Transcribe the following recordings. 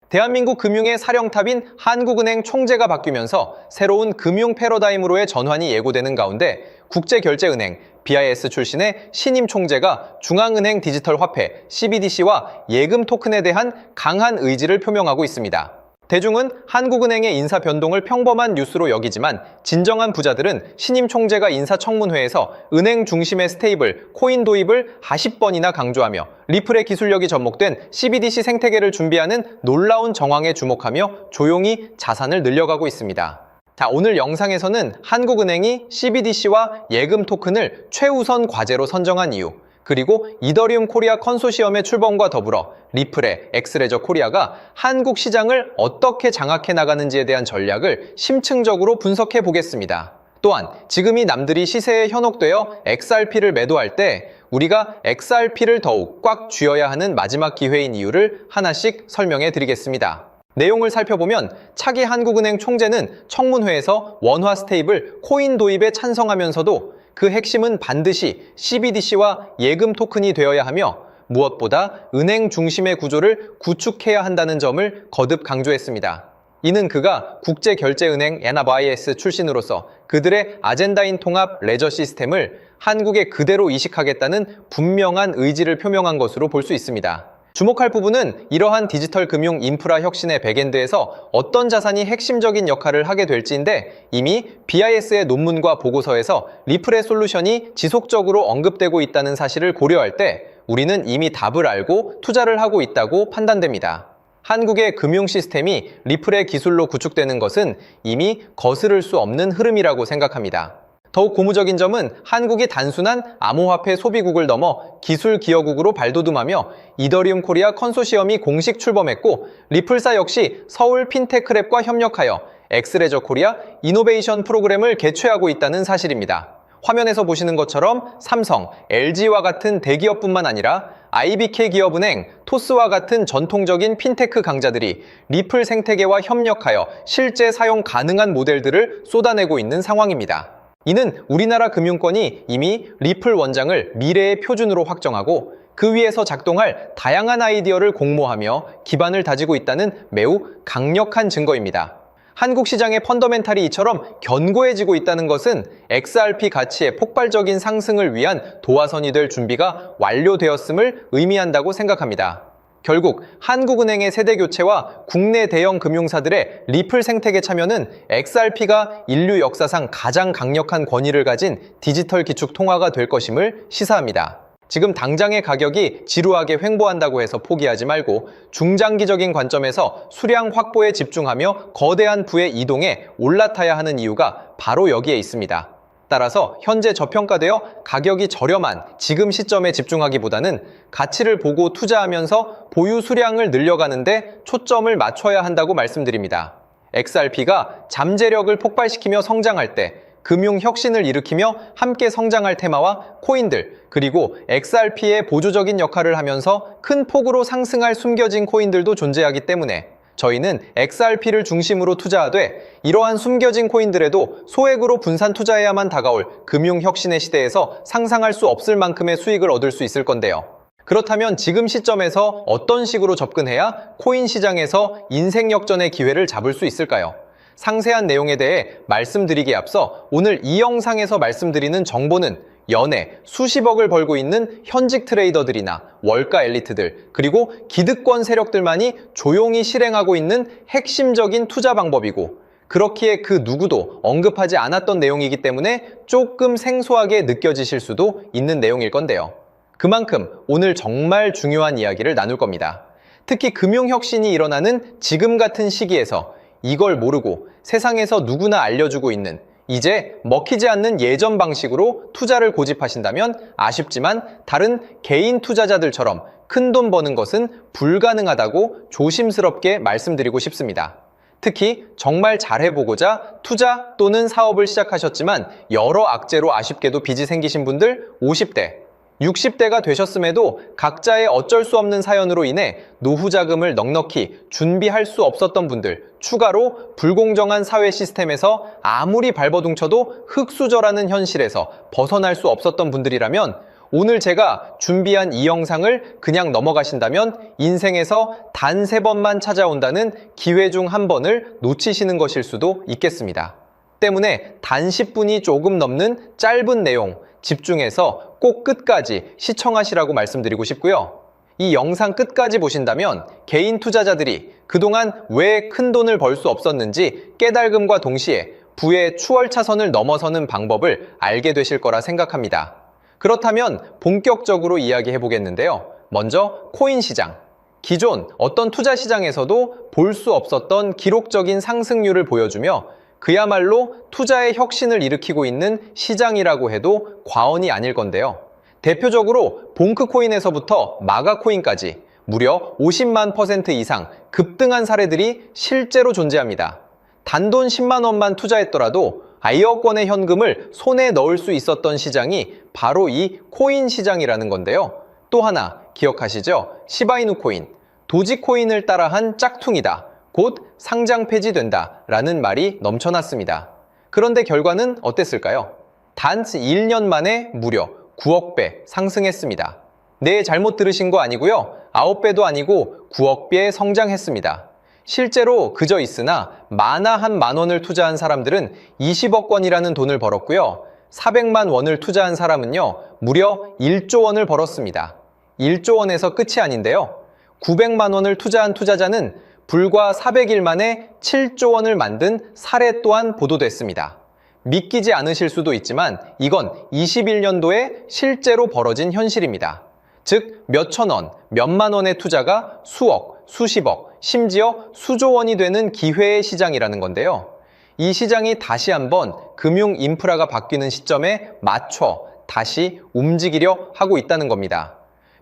대한민국 금융의 사령탑인 한국은행 총재가 바뀌면서 새로운 금융 패러다임으로의 전환이 예고되는 가운데 국제결제은행 BIS 출신의 신임 총재가 중앙은행 디지털 화폐 CBDC와 예금 토큰에 대한 강한 의지를 표명하고 있습니다. 대중은 한국은행의 인사 변동을 평범한 뉴스로 여기지만 진정한 부자들은 신임 총재가 인사청문회에서 은행 중심의 스테이블, 코인 도입을 40번이나 강조하며 리플의 기술력이 접목된 CBDC 생태계를 준비하는 놀라운 정황에 주목하며 조용히 자산을 늘려가고 있습니다. 자, 오늘 영상에서는 한국은행이 CBDC와 예금 토큰을 최우선 과제로 선정한 이유, 그리고 이더리움 코리아 컨소시엄의 출범과 더불어 리플의 엑스레저 코리아가 한국 시장을 어떻게 장악해 나가는지에 대한 전략을 심층적으로 분석해 보겠습니다. 또한 지금이 남들이 시세에 현혹되어 XRP를 매도할 때 우리가 XRP를 더욱 꽉 쥐어야 하는 마지막 기회인 이유를 하나씩 설명해 드리겠습니다. 내용을 살펴보면 차기 한국은행 총재는 청문회에서 원화 스테이블 코인 도입에 찬성하면서도 그 핵심은 반드시 CBDC와 예금 토큰이 되어야 하며 무엇보다 은행 중심의 구조를 구축해야 한다는 점을 거듭 강조했습니다. 이는 그가 국제결제은행 NBIS 출신으로서 그들의 아젠다인 통합 레저 시스템을 한국에 그대로 이식하겠다는 분명한 의지를 표명한 것으로 볼 수 있습니다. 주목할 부분은 이러한 디지털 금융 인프라 혁신의 백엔드에서 어떤 자산이 핵심적인 역할을 하게 될지인데 이미 BIS의 논문과 보고서에서 리플의 솔루션이 지속적으로 언급되고 있다는 사실을 고려할 때 우리는 이미 답을 알고 투자를 하고 있다고 판단됩니다. 한국의 금융 시스템이 리플의 기술로 구축되는 것은 이미 거스를 수 없는 흐름이라고 생각합니다. 더욱 고무적인 점은 한국이 단순한 암호화폐 소비국을 넘어 기술 기여국으로 발돋움하며 이더리움 코리아 컨소시엄이 공식 출범했고 리플사 역시 서울 핀테크랩과 협력하여 엑스레저 코리아 이노베이션 프로그램을 개최하고 있다는 사실입니다. 화면에서 보시는 것처럼 삼성, LG와 같은 대기업뿐만 아니라 IBK 기업은행, 토스와 같은 전통적인 핀테크 강자들이 리플 생태계와 협력하여 실제 사용 가능한 모델들을 쏟아내고 있는 상황입니다. 이는 우리나라 금융권이 이미 리플 원장을 미래의 표준으로 확정하고 그 위에서 작동할 다양한 아이디어를 공모하며 기반을 다지고 있다는 매우 강력한 증거입니다. 한국 시장의 펀더멘탈이 이처럼 견고해지고 있다는 것은 XRP 가치의 폭발적인 상승을 위한 도화선이 될 준비가 완료되었음을 의미한다고 생각합니다. 결국 한국은행의 세대교체와 국내 대형 금융사들의 리플 생태계 참여는 XRP가 인류 역사상 가장 강력한 권위를 가진 디지털 기축 통화가 될 것임을 시사합니다. 지금 당장의 가격이 지루하게 횡보한다고 해서 포기하지 말고 중장기적인 관점에서 수량 확보에 집중하며 거대한 부의 이동에 올라타야 하는 이유가 바로 여기에 있습니다. 따라서 현재 저평가되어 가격이 저렴한 지금 시점에 집중하기보다는 가치를 보고 투자하면서 보유 수량을 늘려가는데 초점을 맞춰야 한다고 말씀드립니다. XRP가 잠재력을 폭발시키며 성장할 때 금융 혁신을 일으키며 함께 성장할 테마와 코인들, 그리고 XRP의 보조적인 역할을 하면서 큰 폭으로 상승할 숨겨진 코인들도 존재하기 때문에 저희는 XRP를 중심으로 투자하되 이러한 숨겨진 코인들에도 소액으로 분산 투자해야만 다가올 금융혁신의 시대에서 상상할 수 없을 만큼의 수익을 얻을 수 있을 건데요. 그렇다면 지금 시점에서 어떤 식으로 접근해야 코인 시장에서 인생 역전의 기회를 잡을 수 있을까요? 상세한 내용에 대해 말씀드리기에 앞서 오늘 이 영상에서 말씀드리는 정보는 연에 수십억을 벌고 있는 현직 트레이더들이나 월가 엘리트들, 그리고 기득권 세력들만이 조용히 실행하고 있는 핵심적인 투자 방법이고 그렇기에 그 누구도 언급하지 않았던 내용이기 때문에 조금 생소하게 느껴지실 수도 있는 내용일 건데요. 그만큼 오늘 정말 중요한 이야기를 나눌 겁니다. 특히 금융혁신이 일어나는 지금 같은 시기에서 이걸 모르고 세상에서 누구나 알려주고 있는 이제 먹히지 않는 예전 방식으로 투자를 고집하신다면 아쉽지만 다른 개인 투자자들처럼 큰 돈 버는 것은 불가능하다고 조심스럽게 말씀드리고 싶습니다. 특히 정말 잘해보고자 투자 또는 사업을 시작하셨지만 여러 악재로 아쉽게도 빚이 생기신 분들 50대, 60대가 되셨음에도 각자의 어쩔 수 없는 사연으로 인해 노후 자금을 넉넉히 준비할 수 없었던 분들, 추가로 불공정한 사회 시스템에서 아무리 발버둥쳐도 흙수저라는 현실에서 벗어날 수 없었던 분들이라면 오늘 제가 준비한 이 영상을 그냥 넘어가신다면 인생에서 단 3번만 찾아온다는 기회 중 한 번을 놓치시는 것일 수도 있겠습니다. 때문에 단 10분이 조금 넘는 짧은 내용 집중해서 꼭 끝까지 시청하시라고 말씀드리고 싶고요. 이 영상 끝까지 보신다면 개인 투자자들이 그동안 왜 큰 돈을 벌 수 없었는지 깨달음과 동시에 부의 추월차선을 넘어서는 방법을 알게 되실 거라 생각합니다. 그렇다면 본격적으로 이야기해 보겠는데요. 먼저 코인 시장. 기존 어떤 투자 시장에서도 볼 수 없었던 기록적인 상승률을 보여주며 그야말로 투자의 혁신을 일으키고 있는 시장이라고 해도 과언이 아닐 건데요. 대표적으로 봉크코인에서부터 마가코인까지 무려 50만 % 이상 급등한 사례들이 실제로 존재합니다. 단돈 10만 원만 투자했더라도 아이억 원의 현금을 손에 넣을 수 있었던 시장이 바로 이 코인 시장이라는 건데요. 또 하나 기억하시죠? 시바이누 코인, 도지코인을 따라한 짝퉁이다. 곧 상장 폐지된다 라는 말이 넘쳐났습니다. 그런데 결과는 어땠을까요? 단 1년 만에 무려 9억 배 상승했습니다. 네, 잘못 들으신 거 아니고요. 9배도 아니고 9억 배 성장했습니다. 실제로 그저 있으나 만화 한 만 원을 투자한 사람들은 20억 원이라는 돈을 벌었고요. 400만 원을 투자한 사람은요, 무려 1조 원을 벌었습니다. 1조 원에서 끝이 아닌데요. 900만 원을 투자한 투자자는 불과 400일 만에 7조 원을 만든 사례 또한 보도됐습니다. 믿기지 않으실 수도 있지만 이건 21년도에 실제로 벌어진 현실입니다. 즉, 몇천 원, 몇만 원의 투자가 수억, 수십억, 심지어 수조 원이 되는 기회의 시장이라는 건데요. 이 시장이 다시 한번 금융 인프라가 바뀌는 시점에 맞춰 다시 움직이려 하고 있다는 겁니다.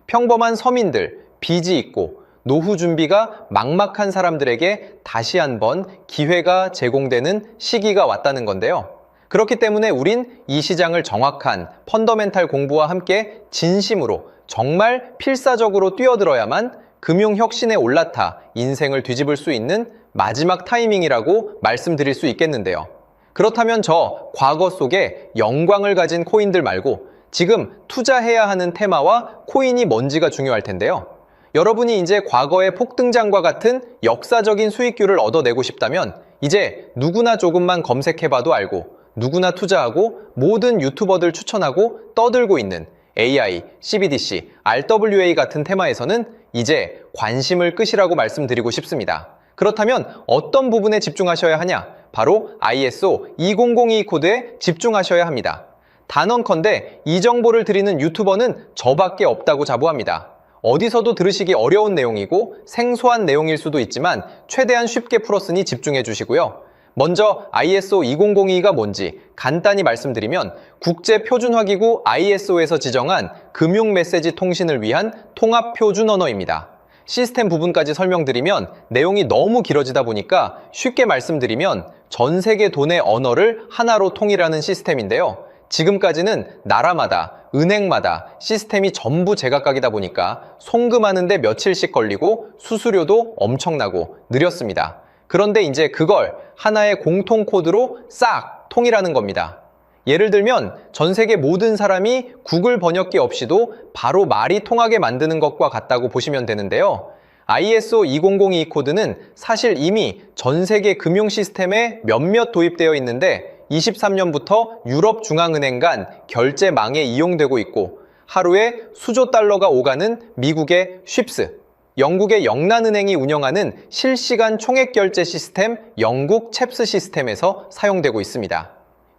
평범한 서민들, 빚이 있고 노후 준비가 막막한 사람들에게 다시 한번 기회가 제공되는 시기가 왔다는 건데요. 그렇기 때문에 우린 이 시장을 정확한 펀더멘탈 공부와 함께 진심으로 정말 필사적으로 뛰어들어야만 금융혁신에 올라타 인생을 뒤집을 수 있는 마지막 타이밍이라고 말씀드릴 수 있겠는데요. 그렇다면 저 과거 속에 영광을 가진 코인들 말고 지금 투자해야 하는 테마와 코인이 뭔지가 중요할 텐데요. 여러분이 이제 과거의 폭등장과 같은 역사적인 수익률을 얻어내고 싶다면 이제 누구나 조금만 검색해봐도 알고 누구나 투자하고 모든 유튜버들 추천하고 떠들고 있는 AI, CBDC, RWA 같은 테마에서는 이제 관심을 끄시라고 말씀드리고 싶습니다. 그렇다면 어떤 부분에 집중하셔야 하냐? 바로 ISO 20022 코드에 집중하셔야 합니다. 단언컨대 이 정보를 드리는 유튜버는 저밖에 없다고 자부합니다. 어디서도 들으시기 어려운 내용이고 생소한 내용일 수도 있지만 최대한 쉽게 풀었으니 집중해 주시고요. 먼저 ISO 2002가 뭔지 간단히 말씀드리면 국제표준화기구 ISO에서 지정한 금융메시지 통신을 위한 통합표준 언어입니다. 시스템 부분까지 설명드리면 내용이 너무 길어지다 보니까 쉽게 말씀드리면 전 세계 돈의 언어를 하나로 통일하는 시스템인데요. 지금까지는 나라마다, 은행마다 시스템이 전부 제각각이다 보니까 송금하는데 며칠씩 걸리고 수수료도 엄청나고 느렸습니다. 그런데 이제 그걸 하나의 공통 코드로 싹 통일하는 겁니다. 예를 들면 전 세계 모든 사람이 구글 번역기 없이도 바로 말이 통하게 만드는 것과 같다고 보시면 되는데요. ISO 2002 코드는 사실 이미 전 세계 금융 시스템에 몇몇 도입되어 있는데 23년부터 유럽 중앙은행 간 결제망에 이용되고 있고 하루에 수조 달러가 오가는 미국의 쉽스, 영국의 영란은행이 운영하는 실시간 총액결제 시스템 영국 챕스 시스템에서 사용되고 있습니다.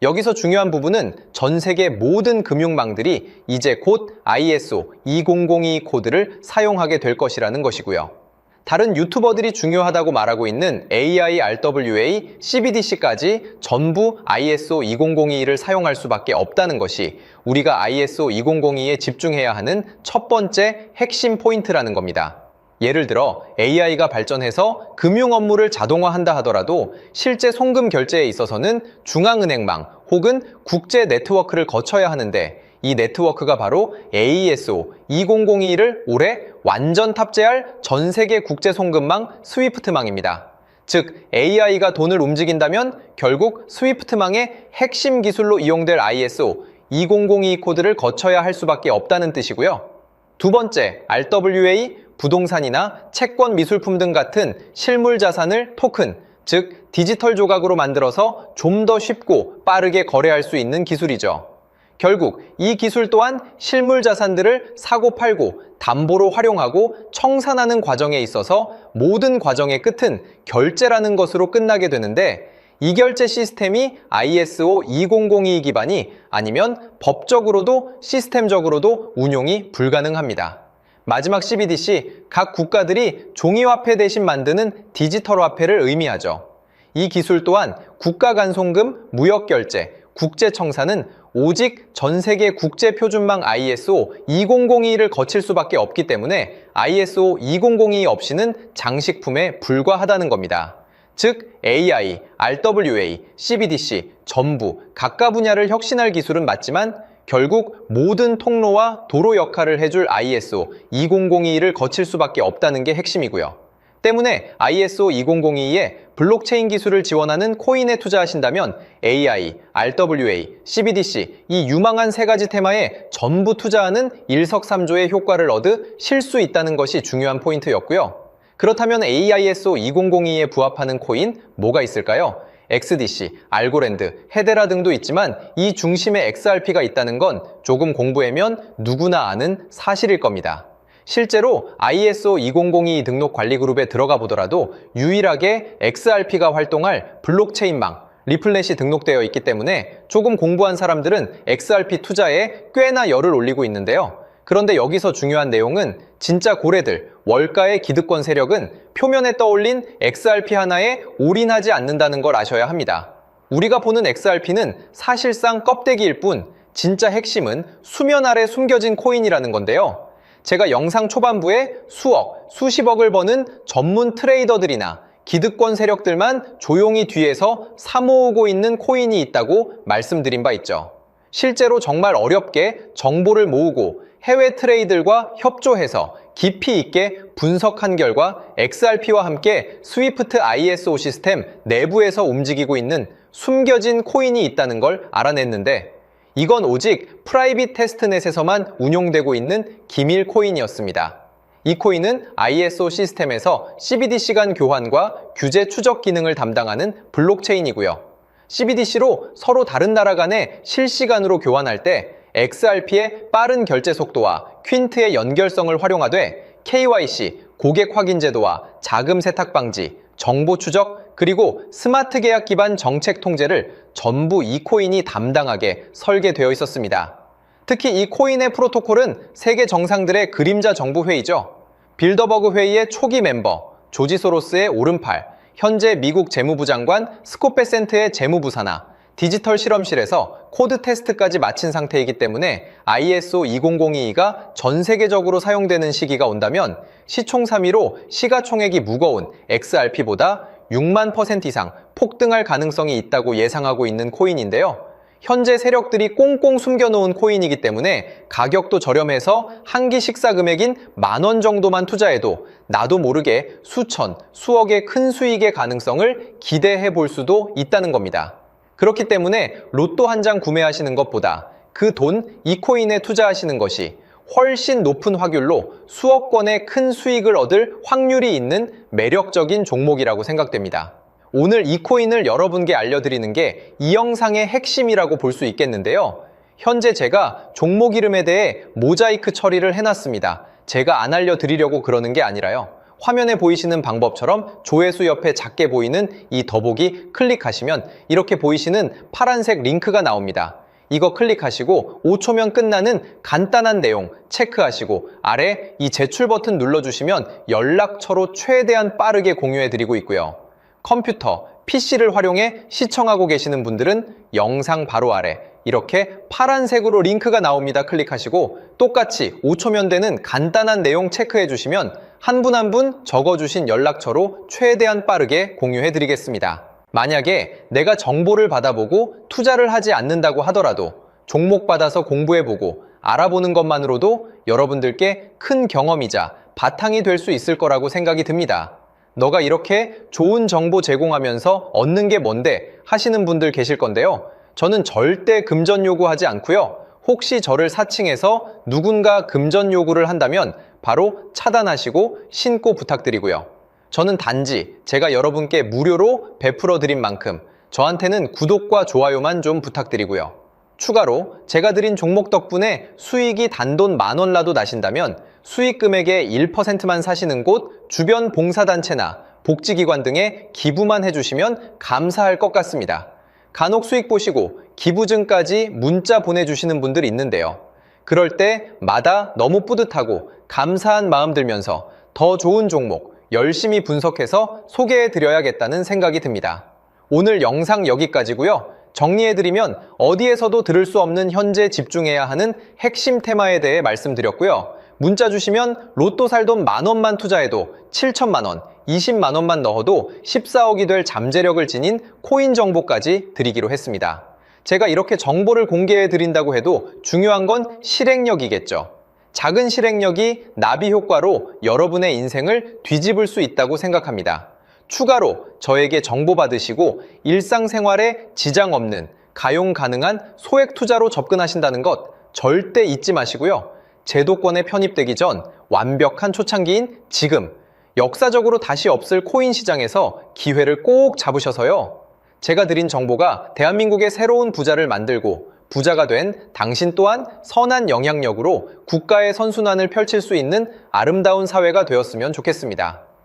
여기서 중요한 부분은 전 세계 모든 금융망들이 이제 곧 ISO 2002 코드를 사용하게 될 것이라는 것이고요. 다른 유튜버들이 중요하다고 말하고 있는 AI, RWA, CBDC까지 전부 ISO 2002를 사용할 수밖에 없다는 것이 우리가 ISO 2002에 집중해야 하는 첫 번째 핵심 포인트라는 겁니다. 예를 들어 AI가 발전해서 금융 업무를 자동화한다 하더라도 실제 송금 결제에 있어서는 중앙은행망 혹은 국제 네트워크를 거쳐야 하는데 이 네트워크가 바로 AESO 2002를 올해 완전 탑재할 전 세계 국제 송금망 스위프트망입니다. 즉 AI가 돈을 움직인다면 결국 스위프트망의 핵심 기술로 이용될 ISO 2002 코드를 거쳐야 할 수밖에 없다는 뜻이고요. 두 번째, RWA, 부동산이나 채권 미술품 등 같은 실물 자산을 토큰, 즉 디지털 조각으로 만들어서 좀 더 쉽고 빠르게 거래할 수 있는 기술이죠. 결국 이 기술 또한 실물 자산들을 사고 팔고 담보로 활용하고 청산하는 과정에 있어서 모든 과정의 끝은 결제라는 것으로 끝나게 되는데, 이 결제 시스템이 ISO 2002 기반이 아니면 법적으로도 시스템적으로도 운용이 불가능합니다. 마지막 CBDC, 각 국가들이 종이화폐 대신 만드는 디지털 화폐를 의미하죠. 이 기술 또한 국가간송금, 무역결제, 국제청산은 오직 전 세계 국제표준망 ISO 2002를 거칠 수밖에 없기 때문에 ISO 2002 없이는 장식품에 불과하다는 겁니다. 즉 AI, RWA, CBDC 전부 각각 분야를 혁신할 기술은 맞지만 결국 모든 통로와 도로 역할을 해줄 ISO 2002를 거칠 수밖에 없다는 게 핵심이고요. 때문에 ISO 2002에 블록체인 기술을 지원하는 코인에 투자하신다면 AI, RWA, CBDC 이 유망한 세 가지 테마에 전부 투자하는 일석삼조의 효과를 얻으실 수 있다는 것이 중요한 포인트였고요. 그렇다면 AISO 2002에 부합하는 코인 뭐가 있을까요? XDC, 알고랜드, 헤데라 등도 있지만 이 중심에 XRP가 있다는 건 조금 공부하면 누구나 아는 사실일 겁니다. 실제로 ISO 2002 등록 관리 그룹에 들어가 보더라도 유일하게 XRP가 활동할 블록체인망, 리플넷이 등록되어 있기 때문에 조금 공부한 사람들은 XRP 투자에 꽤나 열을 올리고 있는데요. 그런데 여기서 중요한 내용은 진짜 고래들, 월가의 기득권 세력은 표면에 떠올린 XRP 하나에 올인하지 않는다는 걸 아셔야 합니다. 우리가 보는 XRP는 사실상 껍데기일 뿐 진짜 핵심은 수면 아래 숨겨진 코인이라는 건데요. 제가 영상 초반부에 수억, 수십억을 버는 전문 트레이더들이나 기득권 세력들만 조용히 뒤에서 사모으고 있는 코인이 있다고 말씀드린 바 있죠. 실제로 정말 어렵게 정보를 모으고 해외 트레이더들과 협조해서 깊이 있게 분석한 결과 XRP와 함께 스위프트 ISO 시스템 내부에서 움직이고 있는 숨겨진 코인이 있다는 걸 알아냈는데, 이건 오직 프라이빗 테스트넷에서만 운용되고 있는 기밀 코인이었습니다. 이 코인은 ISO 시스템에서 CBDC 간 교환과 규제 추적 기능을 담당하는 블록체인이고요. CBDC로 서로 다른 나라 간에 실시간으로 교환할 때 XRP의 빠른 결제 속도와 퀸트의 연결성을 활용하되 KYC, 고객 확인 제도와 자금 세탁 방지, 정보 추적, 그리고 스마트 계약 기반 정책 통제를 전부 이 코인이 담당하게 설계되어 있었습니다. 특히 이 코인의 프로토콜은 세계 정상들의 그림자 정부 회의죠. 빌더버그 회의의 초기 멤버, 조지 소로스의 오른팔, 현재 미국 재무부 장관 스콧 베센트의 재무부 산하, 디지털 실험실에서 코드 테스트까지 마친 상태이기 때문에 ISO 2002가 전 세계적으로 사용되는 시기가 온다면 시총삼위로 시가총액이 무거운 XRP보다 6만 % 이상 폭등할 가능성이 있다고 예상하고 있는 코인인데요. 현재 세력들이 꽁꽁 숨겨놓은 코인이기 때문에 가격도 저렴해서 한 끼 식사 금액인 10,000원 정도만 투자해도 나도 모르게 수천, 수억의 큰 수익의 가능성을 기대해 볼 수도 있다는 겁니다. 그렇기 때문에 로또 한 장 구매하시는 것보다 그 돈, 이 코인에 투자하시는 것이 훨씬 높은 확률로 수억 건의 큰 수익을 얻을 확률이 있는 매력적인 종목이라고 생각됩니다. 오늘 이 코인을 여러분께 알려드리는 게 이 영상의 핵심이라고 볼 수 있겠는데요. 현재 제가 종목 이름에 대해 모자이크 처리를 해놨습니다. 제가 안 알려드리려고 그러는 게 아니라요. 화면에 보이시는 방법처럼 조회수 옆에 작게 보이는 이 더보기 클릭하시면 이렇게 보이시는 파란색 링크가 나옵니다. 이거 클릭하시고 5초면 끝나는 간단한 내용 체크하시고 아래 이 제출 버튼 눌러주시면 연락처로 최대한 빠르게 공유해드리고 있고요. 컴퓨터, PC를 활용해 시청하고 계시는 분들은 영상 바로 아래 이렇게 파란색으로 링크가 나옵니다. 클릭하시고 똑같이 5초면 되는 간단한 내용 체크해 주시면 한 분 한 분 적어주신 연락처로 최대한 빠르게 공유해 드리겠습니다. 만약에 내가 정보를 받아보고 투자를 하지 않는다고 하더라도 종목 받아서 공부해보고 알아보는 것만으로도 여러분들께 큰 경험이자 바탕이 될 수 있을 거라고 생각이 듭니다. 너가 이렇게 좋은 정보 제공하면서 얻는 게 뭔데 하시는 분들 계실 건데요. 저는 절대 금전 요구하지 않고요. 혹시 저를 사칭해서 누군가 금전 요구를 한다면 바로 차단하시고 신고 부탁드리고요. 저는 단지 제가 여러분께 무료로 베풀어 드린 만큼 저한테는 구독과 좋아요만 좀 부탁드리고요. 추가로 제가 드린 종목 덕분에 수익이 단돈 10,000원라도 나신다면 수익 금액의 1%만 사시는 곳 주변 봉사단체나 복지기관 등에 기부만 해주시면 감사할 것 같습니다. 간혹 수익 보시고 기부증까지 문자 보내주시는 분들이 있는데요. 그럴 때마다 너무 뿌듯하고 감사한 마음 들면서 더 좋은 종목 열심히 분석해서 소개해드려야겠다는 생각이 듭니다. 오늘 영상 여기까지고요. 정리해드리면 어디에서도 들을 수 없는 현재 집중해야 하는 핵심 테마에 대해 말씀드렸고요. 문자 주시면 로또 살 돈 10,000원만 투자해도 7,000만 원, 20만 원만 넣어도 14억이 될 잠재력을 지닌 코인 정보까지 드리기로 했습니다. 제가 이렇게 정보를 공개해 드린다고 해도 중요한 건 실행력이겠죠. 작은 실행력이 나비 효과로 여러분의 인생을 뒤집을 수 있다고 생각합니다. 추가로 저에게 정보 받으시고 일상생활에 지장 없는 가용 가능한 소액 투자로 접근하신다는 것 절대 잊지 마시고요. 제도권에 편입되기 전 완벽한 초창기인 지금 역사적으로 다시 없을 코인 시장에서 기회를 꼭 잡으셔서요. 제가 드린 정보가 대한민국의 새로운 부자를 만들고 부자가 된 당신 또한 선한 영향력으로 국가의 선순환을 펼칠 수 있는 아름다운 사회가 되었으면 좋겠습니다.